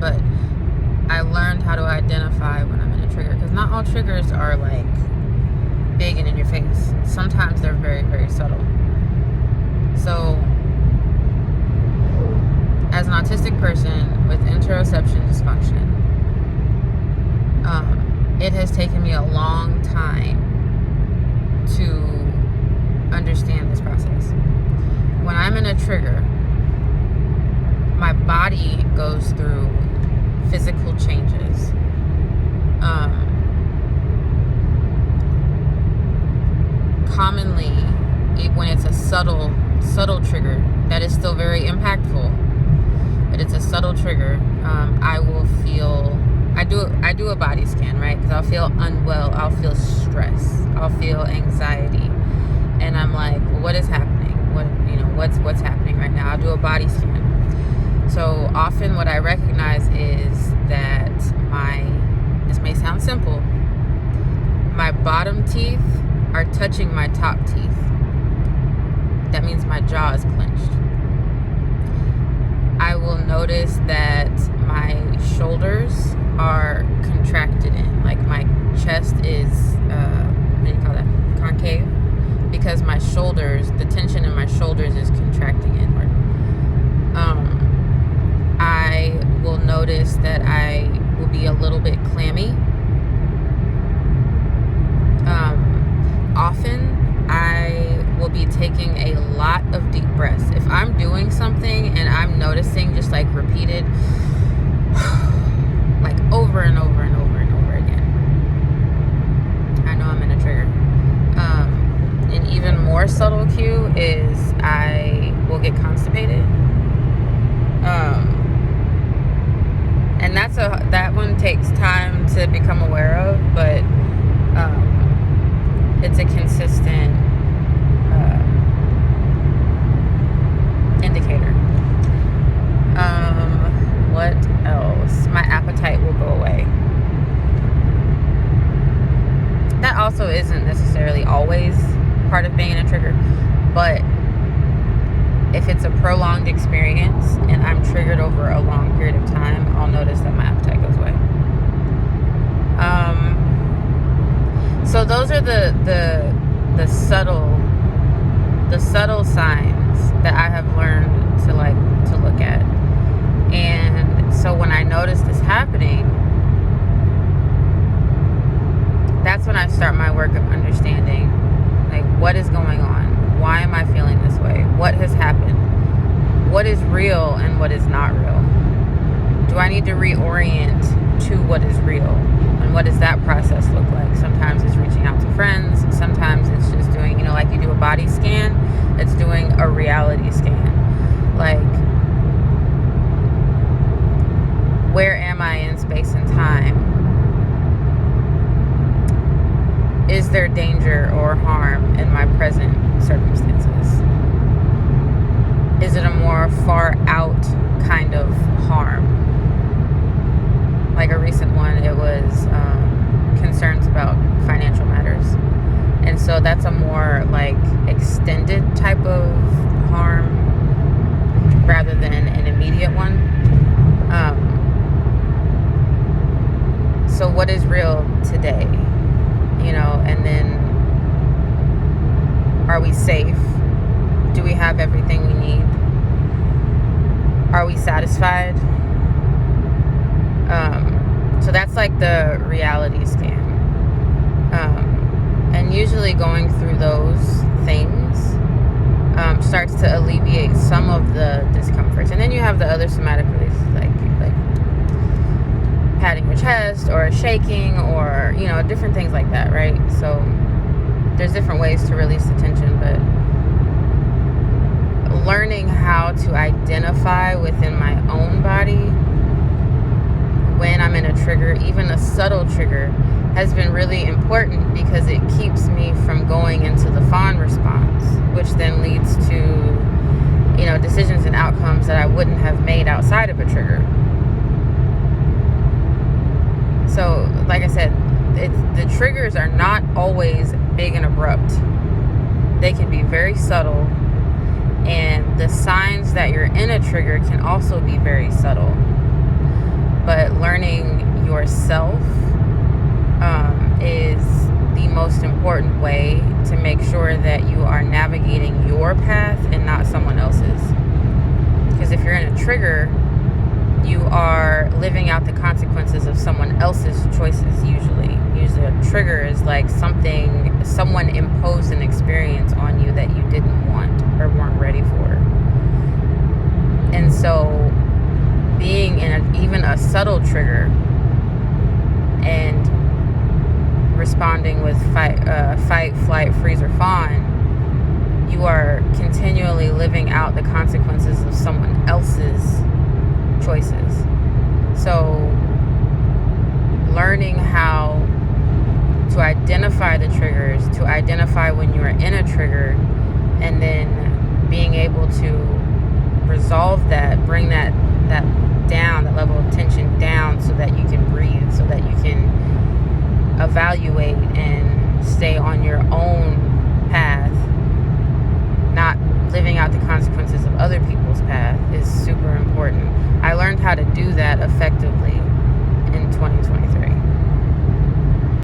but I learned how to identify when I'm in a trigger, because not all triggers are like big and in your face. Sometimes they're very, very subtle. So as an autistic person with interoception dysfunction, it has taken me a long time to understand this process. When I'm in a trigger, my body goes through physical changes. Commonly, when it's a subtle trigger that is still very impactful, but it's a subtle trigger, I will feel, I do a body scan, right? Because I'll feel unwell, I'll feel stress, I'll feel anxiety, and I'm like, well, what is happening? What's happening right now? I'll do a body scan. So often what I recognize is that this may sound simple, my bottom teeth are touching my top teeth. That means my jaw is clenched. I will notice that my shoulders are contracted in, like my chest is, what do you call that? Concave. Because my shoulders, the tension in my shoulders is contracting inward. I will notice that I will be a little bit clammy. Often I will be taking a lot of deep breaths. If I'm doing something and I'm noticing just like repeated, like over and over and over and over again, I know I'm in a trigger. An even more subtle cue is I will get constipated. And that one takes time to become aware of, but it's a consistent indicator. What else? My appetite will go away. That also isn't necessarily always part of being in a trigger, but if it's a prolonged experience and I'm triggered over a long period of time, I'll notice that my appetite goes away. So those are the subtle signs that I have learned to look at. And so when I notice this happening, that's when I start my work of understanding, like, what is going on? Why am I feeling this way? What has happened? What is real and what is not real? Do I need to reorient to what is real? And what does that process look like? Sometimes it's reaching out to friends. Sometimes it's just doing, like you do a body scan, it's doing a reality scan. Like, where am I in space and time? Is there danger or harm in my present circumstances? Is it a more far out kind of harm? Like a recent one, it was concerns about financial matters. And so that's a more like extended type of harm rather than an immediate one. So what is real today? And then, are we safe? Do we have everything we need? Are we satisfied? So that's like the reality scan. And usually going through those things starts to alleviate some of the discomforts. And then you have the other somatic releases, like patting your chest or shaking or, different things like that, right? So there's different ways to release the tension, but learning how to identify within my own body when I'm in a trigger, even a subtle trigger, has been really important because it keeps me from going into the fawn response, which then leads to, decisions and outcomes that I wouldn't have made outside of a trigger. So, like I said, the triggers are not always big and abrupt. They can be very subtle, and the signs that you're in a trigger can also be very subtle. yourself is the most important way to make sure that you are navigating your path and not someone else's. Because if you're in a trigger, you are living out the consequences of someone else's choices usually. Usually a trigger is like someone imposed an experience on you that you didn't want or weren't ready for. And so being in even a subtle trigger and responding with fight, flight, freeze, or fawn, you are continually living out the consequences of someone else's choices. So learning how to identify the triggers, to identify when you are in a trigger, and then being able to resolve that, bring that down, that level of tension down, so that you can breathe, so that you can evaluate and stay on your own path, not living out the consequences of other people's path, is super important. I learned how to do that effectively in 2023.